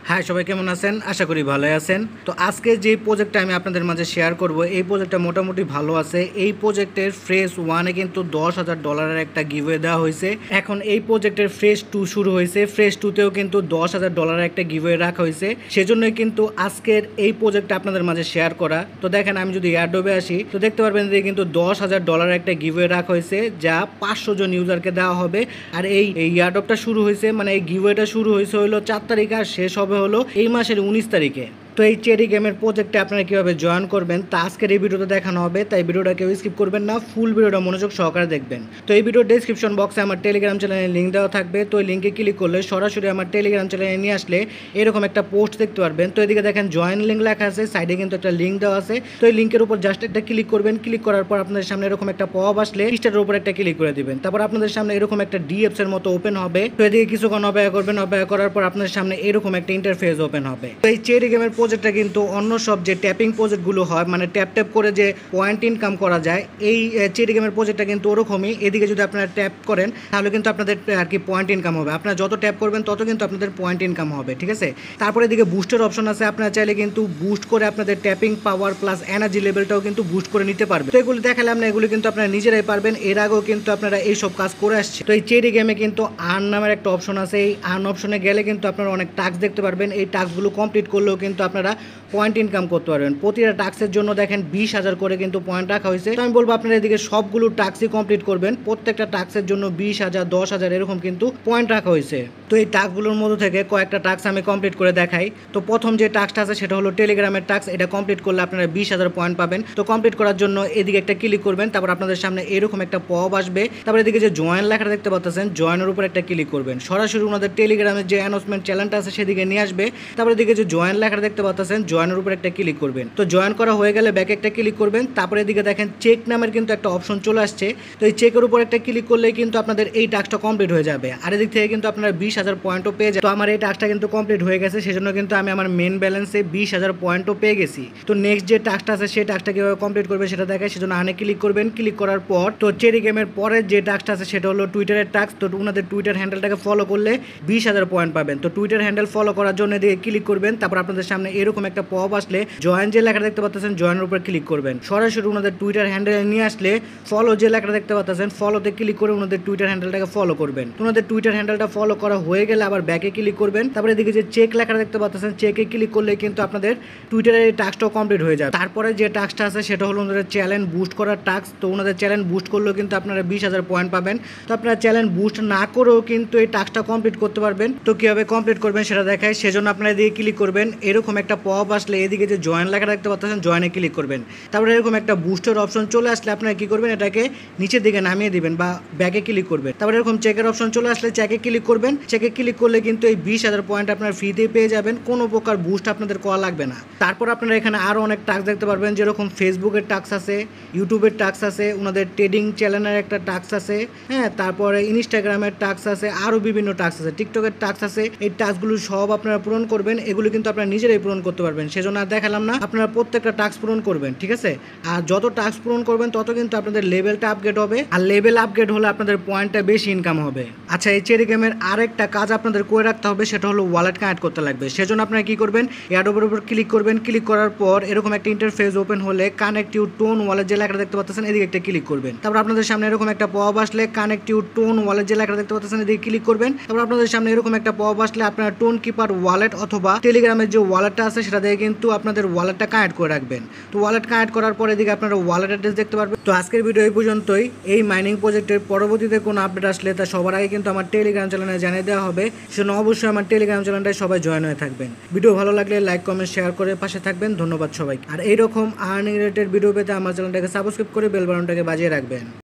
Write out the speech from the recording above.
High সবাই কেমন আছেন? আশা করি ভালোই আছেন। তো আজকে যে প্রজেক্টটা আমি আপনাদের মাঝে শেয়ার করব, এই প্রজেক্টটা মোটামুটি ভালো আছে। এই প্রজেক্টের ফ্রেশ 1 এ কিন্তু $10,000 একটা গিভওয়ে দেওয়া হয়েছে। এখন এই প্রজেক্টের ফ্রেশ 2 শুরু হয়েছে। ফ্রেশ 2 তেও কিন্তু $10,000 একটা গিভওয়ে রাখা হয়েছে। সেজন্যই কিন্তু আজকের এই প্রজেক্টটা আপনাদের মাঝে শেয়ার করা। তো দেখেন, আমি যদি এয়ারড্রপে আসি তো দেখতে পারবেন যে কিন্তু $10,000 একটা গিভওয়ে রাখা হয়েছে, যা 500 জন ইউজারকে দেওয়া হবে। আর এই এয়ারড্রপটা শুরু হয়েছে, মানে এই গিভওয়েটা শুরু হয়েছে হলো 4 তারিখ আর শেষ হবে হলো এই মাসের 19 তারিখে। তো এই চেরি গেমের প্রজেক্টে আপনারা কীভাবে জয়েন করবেন তা আজকের এই ভিডিওতে দেখানো হবে, তাই ভিডিওটা কেউ স্কিপ করবেন না, ফুল ভিডিওটা মনোযোগ সহকারে দেখবেন। তো এই ভিডিওর ডেসক্রিপশন বক্সে আমার টেলিগ্রাম চ্যানেলের লিঙ্ক দেওয়া থাকবে। তো এই লিঙ্কে ক্লিক করলে সরাসরি আমার টেলিগ্রাম চ্যানেলে নিয়ে আসলে এরকম একটা পোস্ট দেখতে পারবেন। তো এদিকে দেখেন জয়েন লিঙ্ক লেখা আছে, সাইডে কিন্তু একটা লিঙ্ক দেওয়া আছে। তো এই লিঙ্কের উপর জাস্ট একটা ক্লিক করবেন। ক্লিক করার পর আপনাদের সামনে এরকম একটা পপ আসলে স্টারের উপর একটা ক্লিক করে দিবেন। তারপর আপনাদের সামনে এরকম একটা ডিএপস এর মতো ওপেন হবে। তো এদিকে কিছুক্ষণ অপেক্ষা করবেন। অপেক্ষা করার পর আপনাদের সামনে এরকম একটা ইন্টারফেস ওপেন হবে। তো এই চেরি গেমের প্রজেক্টটা কিন্তু অন্য সব যে ট্যাপিং প্রজেক্টগুলো হয়, মানে ট্যাপ ট্যাপ করে যে পয়েন্ট ইনকাম করা যায়, এই চেরি গেমের প্রজেক্টটা কিন্তু ওরকমই। এদিকে যদি আপনারা ট্যাপ করেন তাহলে কিন্তু আপনাদের আর কি পয়েন্ট ইনকাম হবে। আপনারা যত ট্যাপ করবেন তত কিন্তু আপনাদের পয়েন্ট ইনকাম হবে, ঠিক আছে। তারপরে এদিকে বুস্টের অপশন আছে, আপনারা চাইলে কিন্তু বুস্ট করে আপনাদের ট্যাপিং পাওয়ার প্লাস এনার্জি লেভেলটাও কিন্তু বুস্ট করে নিতে পারবেন। তো এগুলো দেখালাম না, এগুলো কিন্তু আপনারা নিজেরাই পারবেন। এর আগেও কিন্তু আপনারা এইসব কাজ করে আসছে। তো এই চেরি গেমে কিন্তু আর্ন নামের একটা অপশন আছে। এই আর্ন অপশনে গেলে কিন্তু আপনারা অনেক টাস্ক দেখতে পারবেন। এই টাস্কগুলো কমপ্লিট করলেও কিন্তু আপনারা পয়েন্ট ইনকাম করতে পারবেন। প্রতিটা টাস্কের জন্য দেখেন 20,000 করে কিন্তু পয়েন্ট রাখা হয়েছে। তো আমি বলবো আপনারা এদিকে সবগুলো টাস্কই কমপ্লিট করবেন। প্রত্যেকটা টাস্কের জন্য 20,000, 10,000 এরকম কিন্তু পয়েন্ট রাখা হয়েছে। তো এই টাস্কগুলোর মধ্যে থেকে কয়েকটা টাস্ক আমি কমপ্লিট করে দেখাই। তো প্রথম যে টাস্কটা আছে সেটা হলো টেলিগ্রামের টাস্ক। এটা কমপ্লিট করলে আপনারা 20,000 পয়েন্ট পাবেন। তো কমপ্লিট করার জন্য এদিকে একটা ক্লিক করবেন। তারপর আপনাদের সামনে এরকম একটা পপ আসবে। তারপর এদিকে যে জয়েন লেখাটা দেখতে পাচ্ছেন, জয়েনের উপর একটা ক্লিক করবেন। সরাসরি ওনাদের টেলিগ্রামের যে অ্যানাউন্সমেন্ট চ্যানেলটা আছে সেদিকে নিয়ে আসবে। তারপর এদিকে যে জয়েন লেখাটা দেখতে পাচ্ছেন, জয়েনের উপর একটা ক্লিক করবেন। তো জয়েন করা হয়ে গেলে ব্যাকে একটা ক্লিক করবেন। তারপরে এদিকে দেখেন চেক নামের কিন্তু একটা অপশন চলে আসছে। তো এই চেকের উপর একটা ক্লিক করলেই কিন্তু আপনাদের এই টাস্কটা কমপ্লিট হয়ে যাবে। আর এদিক থেকে কিন্তু আপনারা 20,000 পয়েন্টও পেয়ে যাবেন। তো আমার এই টাস্কটা কিন্তু কমপ্লিট হয়ে গেছে, সেজন্য কিন্তু আমি আমার মেন ব্যালেন্সে 20,000 পয়েন্টও পেয়ে গেছি। তো নেক্সট যে টাস্কটা আছে সেই টাস্কটা কীভাবে কমপ্লিট করবে সেটা দেখায়, সেজন্য আনে ক্লিক করবেন। ক্লিক করার পর তো চেরি গেমের পরের যে টাস্কটা আছে সেটা হলো টুইটারের টাস্ক। তো ওনাদের টুইটার হ্যান্ডেলটাকে ফলো করলে 20,000 পয়েন্ট পাবেন। তো টুইটার হ্যান্ডেল ফলো করার জন্য এদিকে ক্লিক করবেন। তারপর আপনাদের সামনে এরকম একটা পপ আসলে জয়েন যে লেখাটা দেখতে পাচ্ছেন, জয়েনের উপর ক্লিক করবেন। সরাসরি ওনাদের টুইটার হ্যান্ডেলে নিয়ে আসলে ফলো যে লেখাটা দেখতে পাচ্ছেন, ফলোতে ক্লিক করে ওনাদের টুইটার হ্যান্ডেলটাকে ফলো করবেন। ওনাদের টুইটার হ্যান্ডেলটা ফলো করা হয়ে গেলে আবার ব্যাকে ক্লিক করবেন। তারপরে এদিকে যে চেক লেখাটা দেখতে পাচ্ছেন, চেকে ক্লিক করলে কিন্তু আপনাদের টুইটারের এই টাস্কটাও কমপ্লিট হয়ে যাবে। তারপরে যে টাস্কটা আছে সেটা হলো ওনাদের চ্যালেঞ্জ বুস্ট করার টাস্ক। তো ওনাদের চ্যালেঞ্জ বুস্ট করলেও কিন্তু আপনারা 20,000 পয়েন্ট পাবেন। তো আপনারা চ্যালেঞ্জ বুস্ট না করেও কিন্তু এই টাস্কটা কমপ্লিট করতে পারবেন। তো কীভাবে কমপ্লিট করবেন সেটা দেখায়, সেজন্য আপনারা এদিকে ক্লিক করবেন। এরকম একটা পপ আসলে এদিকে যে জয়েন লেখা দেখতে পাচ্ছেন, জয়েনে ক্লিক করবেন। তারপরে এরকম একটা বুস্টের অপশন চলে আসলে আপনারা কী করবেন, এটাকে নিচের দিকে নামিয়ে দিবেন বা ব্যাকে ক্লিক করবেন। তারপরে এরকম চেকের অপশন চলে আসলে চেকে ক্লিক করবেন। চেকে ক্লিক করলে কিন্তু এই 20,000 পয়েন্ট আপনার ফ্রিতেই পেয়ে যাবেন, কোনো প্রকার বুস্ট আপনাদের করা লাগবে না। তারপর আপনারা এখানে আরও অনেক টাস্ক দেখতে পারবেন, যেরকম ফেসবুকের টাস্ক আছে, ইউটিউবের টাস্ক আছে, ওনাদের ট্রেডিং চ্যানেলের একটা টাস্ক আছে, হ্যাঁ, তারপরে ইনস্টাগ্রামের টাস্ক আছে, আরও বিভিন্ন টাস্ক আছে, টিকটকের টাস্ক আছে। এই টাস্কগুলো সব আপনারা পূরণ করবেন। এগুলো কিন্তু আপনারা নিজেরাই পূরণ করতে পারবেন, সেজন্য আর দেখালাম না। আপনারা প্রত্যেকটা টাস্ক পূরণ করবেন, ঠিক আছে। আর যত টাস্ক পূরণ করবেন তত কিন্তু আপনাদের লেভেলটা আপগ্রেড হবে। আর লেভেল আপগ্রেড হলে আপনাদের পয়েন্টটা বেশি ইনকাম হবে। আচ্ছা, এই চেরি গেমের আরেকটা কাজ আপনাদের করে রাখতে হবে, সেটা হলো ওয়ালেট কানেক্ট করতে লাগবে। সেজন্য আপনারা কি করবেন, এয়ারড্রপের উপর ক্লিক করবেন। ক্লিক করার পর এরকম একটা ইন্টারফেস ওপেন হলে কানেক্ট ইউর টোন ওয়ালেট যে লেখাটা দেখতে পাচ্ছেন এদিকে একটা ক্লিক করবেন। তারপর আপনাদের সামনে এরকম একটা পপ আসলে কানেক্ট ইউর টোন ওয়ালেট যে লেখাটা দেখতে পাচ্ছেন এদিকে ক্লিক করবেন। তারপর আপনাদের সামনে এরকম একটা পপ আসলে আপনারা টোন কিপার ওয়ালেট অথবা টেলিগ্রামের যে ওয়ালেটটা আছে সেটা দিয়ে কিন্তু আপনাদের ওয়ালেটটা কানেক্ট করে রাখবেন। তো ওয়ালেট কানেক্ট করার পর এদিকে আপনারা ওয়ালেট অ্যাড্রেস দেখতে পারবেন। তো আজকের ভিডিও এই পর্যন্তই। এই মাইনিং প্রজেক্টের পরবর্তীতে কোনো আপডেট আসলে তা সবার আগে কিন্তু আমার টেলিগ্রাম চ্যানেলে জানিয়ে দেওয়া হবে, সেজন্য অবশ্যই আমার টেলিগ্রাম চ্যানেলটায় সবাই জয়েন হয়ে থাকবেন। ভিডিও ভালো লাগলে লাইক কমেন্ট শেয়ার করে পাশে থাকবেন। ধন্যবাদ সবাই। আর এইরকম আর্নিং রিলেটেড ভিডিও পেতে আমার চ্যানেলটাকে সাবস্ক্রাইব করে বেল বাটনটাকে বাজিয়ে রাখবেন।